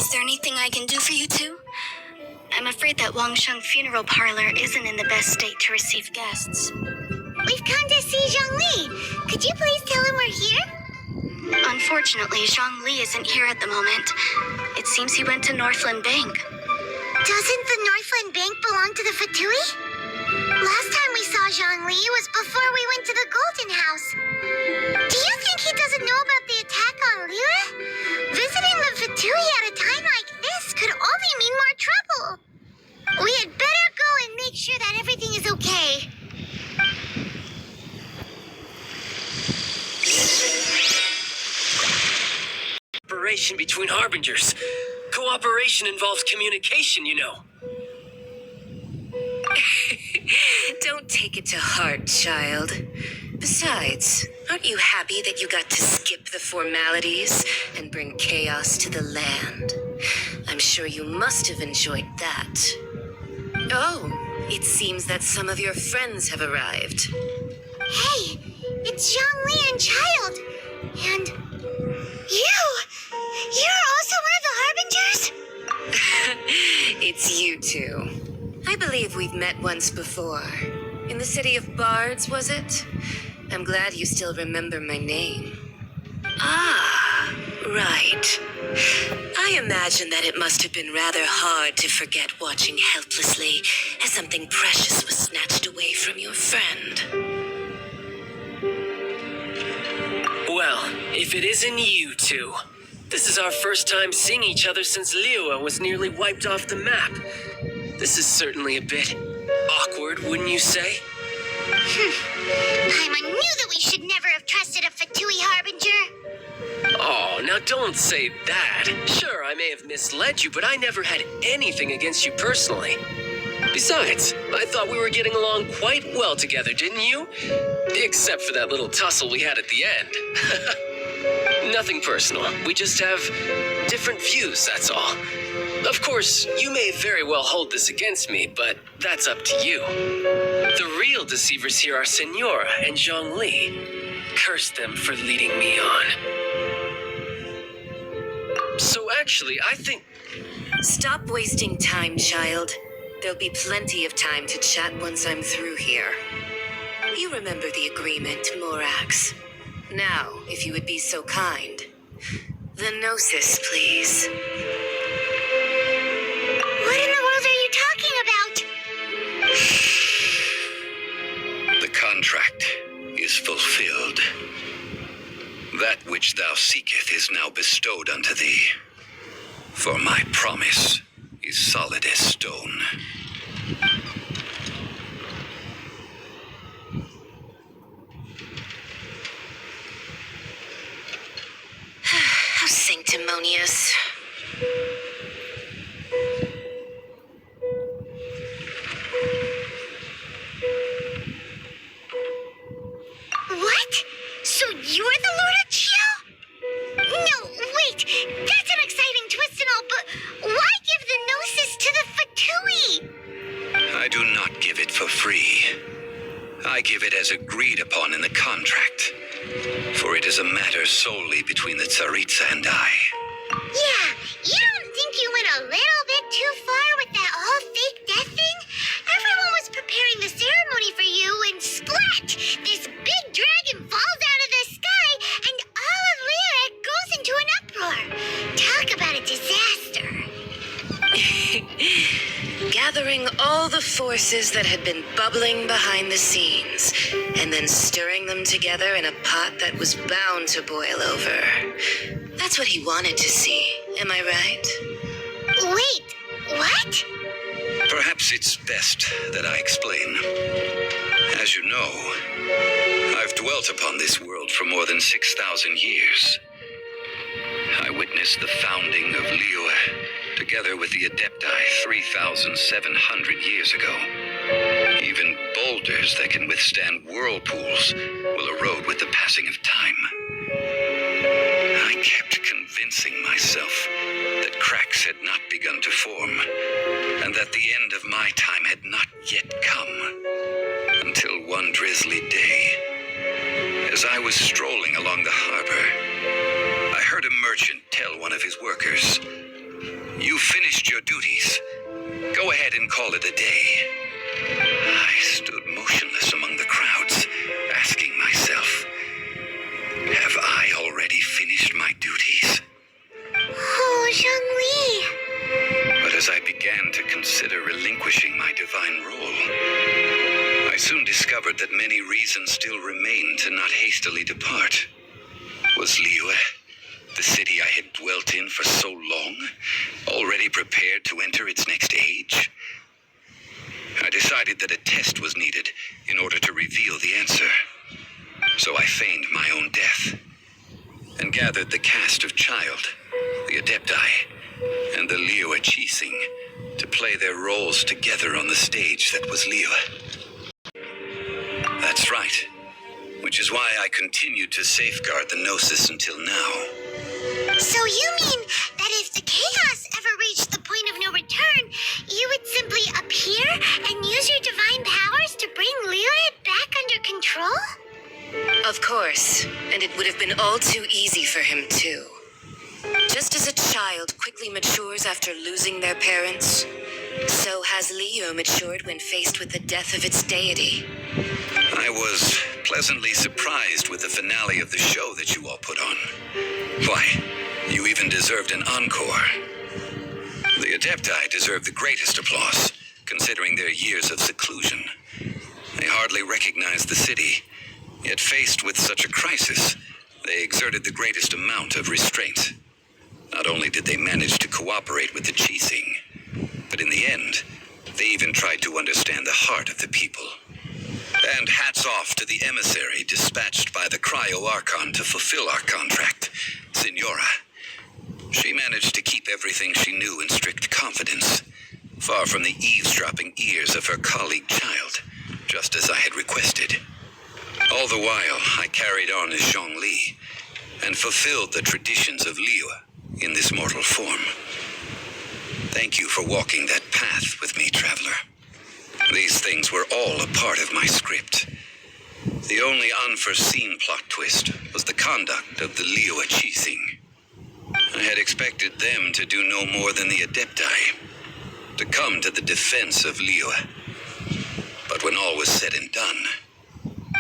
Is there anything I can do for you two? I'm afraid that Wangsheng funeral parlor isn't in the best state to receive guests. We've come to see Zhoungli. Could you please tell him we're here? Unfortunately, Zhoungli isn't here at the moment. It seems he went to Northland Bank. Doesn't the Northland Bank belong to the Fatui? Last time we saw Zhoungli was before we went to the Golden House. Do you think he doesn't know about the attack on Liyue? Visiting the Fatui at a time like this could only mean more trouble. We had better go and make sure that everything is okay. Cooperation between harbingers. Cooperation involves communication, you know. Don't take it to heart, child. Besides, aren't you happy that you got to skip the formalities and bring chaos to the land? I'm sure you must have enjoyed that. Oh, it seems that some of your friends have arrived. Hey, it's Zhoungli and Child. And you! You're also one of the Harbingers? It's you two. I believe we've met once before. In the city of Bards, was it? I'm glad you still remember my name. Ah, right. I imagine that it must have been rather hard to forget watching helplessly as something precious was snatched away from your friend. Well, if it isn't you two. This is our first time seeing each other since Liyue was nearly wiped off the map. This is certainly a bit awkward, wouldn't you say? Paimon knew that we should never have trusted a Fatui Harbinger. Oh, now don't say that. Sure, I may have misled you, but I never had anything against you personally. Besides, I thought we were getting along quite well together, didn't you? Except for that little tussle we had at the end. Nothing personal. We just have different views, that's all. Of course, you may very well hold this against me, but that's up to you. The real deceivers here are Signora and Zhoungli. Curse them for leading me on. So actually, I think... Stop wasting time, child. There'll be plenty of time to chat once I'm through here. You remember the agreement, Morax. Now, if you would be so kind. The Gnosis, please. What in the world are you talking about? The contract is fulfilled. That which thou seeketh is now bestowed unto thee. For my promise is solid as stone. How sanctimonious. What? So you're the Lord of Chiao? No, wait. That's an exciting twist and all, but why give the Gnosis to the Fatui? I do not give it for free. I give it as agreed upon in the contract. For it is a matter solely between the Tsaritsa and I. Yeah, you don't think you went a little bit too far with that whole fake death thing? Everyone was preparing the ceremony for you and splat! This big dragon falls out of the sky and all of Lyric goes into an uproar. Talk about a disaster. Gathering all the forces that had been bubbling behind the scenes, and then stirring them together in a pot that was bound to boil over. That's what he wanted to see, am I right? Wait, what? Perhaps it's best that I explain. As you know, I've dwelt upon this world for more than 6,000 years. I witnessed the founding of Liyue, together with the Adepti 3,700 years ago. Even boulders that can withstand whirlpools will erode with the passing of time. I kept convincing myself that cracks had not begun to form, and that the end of my time had not yet come. Until one drizzly day, as I was strolling along the harbor, I heard a merchant tell one of his workers, your duties. Go ahead and call it a day. I stood motionless among the crowds, asking myself, have I already finished my duties? Oh, Zhoungli. But as I began to consider relinquishing my divine role, I soon discovered that many reasons still remained to not hastily depart. Was Liyue, the city I had dwelt in for so long, already prepared to enter its next age? I decided that a test was needed in order to reveal the answer. So I feigned my own death and gathered the cast of Childe, the Adepti, and the Liyue Chising to play their roles together on the stage that was Liyue. That's right, which is why I continued to safeguard the Gnosis until now. So you mean that if the chaos ever reached the point of no return, you would simply appear and use your divine powers to bring Liyue back under control? Of course, and it would have been all too easy for him, too. Just as a child quickly matures after losing their parents, so has Liyue matured when faced with the death of its deity. I was pleasantly surprised with the finale of the show that you all put on. Why, you even deserved an encore. The Adepti deserve the greatest applause, considering their years of seclusion. They hardly recognized the city, yet faced with such a crisis, they exerted the greatest amount of restraint. Not only did they manage to cooperate with the Chising, but in the end, they even tried to understand the heart of the people. And hats off to the emissary dispatched by the Cryo-Archon to fulfill our contract, Signora. She managed to keep everything she knew in strict confidence, far from the eavesdropping ears of her colleague Childe, just as I had requested. All the while, I carried on as Zhoungli and fulfilled the traditions of Liyue in this mortal form. Thank you for walking that path with me, traveler. These things were all a part of my script. The only unforeseen plot twist was the conduct of the Liyue Chising. I had expected them to do no more than the Adepti, to come to the defense of Liyue. But when all was said and done,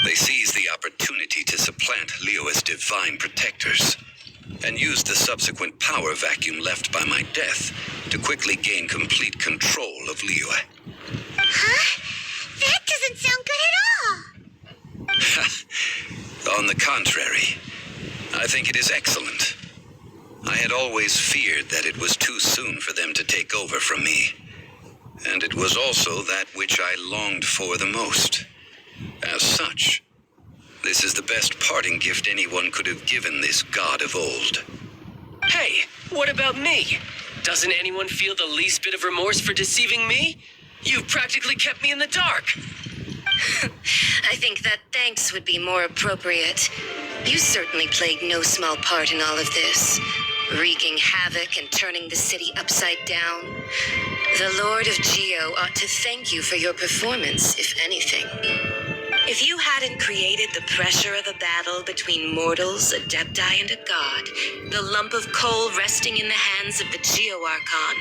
they seized the opportunity to supplant Liyue's divine protectors, and used the subsequent power vacuum left by my death to quickly gain complete control of Liyue. Huh? That doesn't sound good at all. On the contrary, I think it is excellent. I had always feared that it was too soon for them to take over from me, and it was also that which I longed for the most. As such, this is the best parting gift anyone could have given this god of old. Hey, what about me? Doesn't anyone feel the least bit of remorse for deceiving me? You've practically kept me in the dark. I think that thanks would be more appropriate. You certainly played no small part in all of this, wreaking havoc and turning the city upside down. The Lord of Geo ought to thank you for your performance, if anything. If you hadn't created the pressure of a battle between mortals, Adepti, and a god, the lump of coal resting in the hands of the Geo-Archon,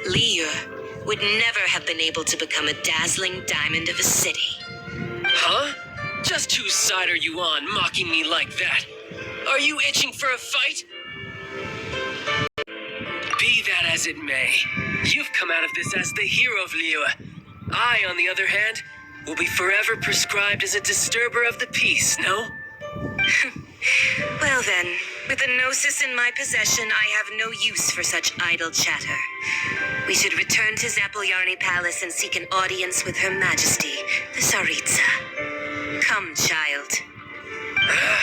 Liyue, would never have been able to become a dazzling diamond of a city. Huh? Just whose side are you on, mocking me like that? Are you itching for a fight? Be that as it may, you've come out of this as the hero of Liyue. I, on the other hand, will be forever prescribed as a disturber of the peace, no? Well then, with the Gnosis in my possession, I have no use for such idle chatter. We should return to Zapoljarny Palace and seek an audience with Her Majesty, the Tsaritsa. Come, child.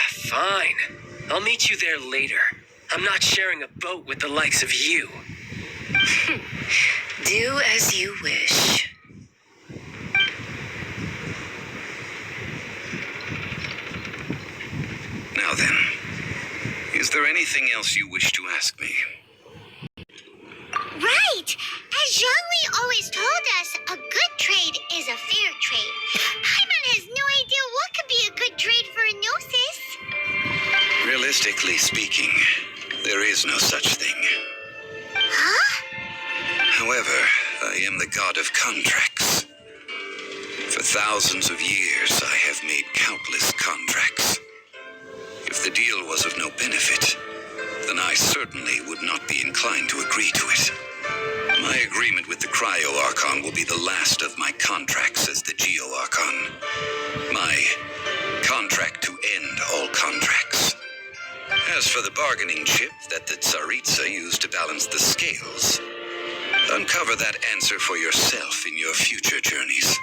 Fine. I'll meet you there later. I'm not sharing a boat with the likes of you. Do as you wish. Now then, is there anything else you wish to ask me? Right! As Zhoungli always told us, a good trade is a fair trade. Paimon has no idea what could be a good trade for a Gnosis. Realistically speaking, there is no such thing. Huh? However, I am the god of contracts. For thousands of years, I have made countless contracts. If the deal was of no benefit, then I certainly would not be inclined to agree to it. My agreement with the Cryo-Archon will be the last of my contracts as the Geo-Archon. My contract to end all contracts. As for the bargaining chip that the Tsaritsa used to balance the scales, uncover that answer for yourself in your future journeys.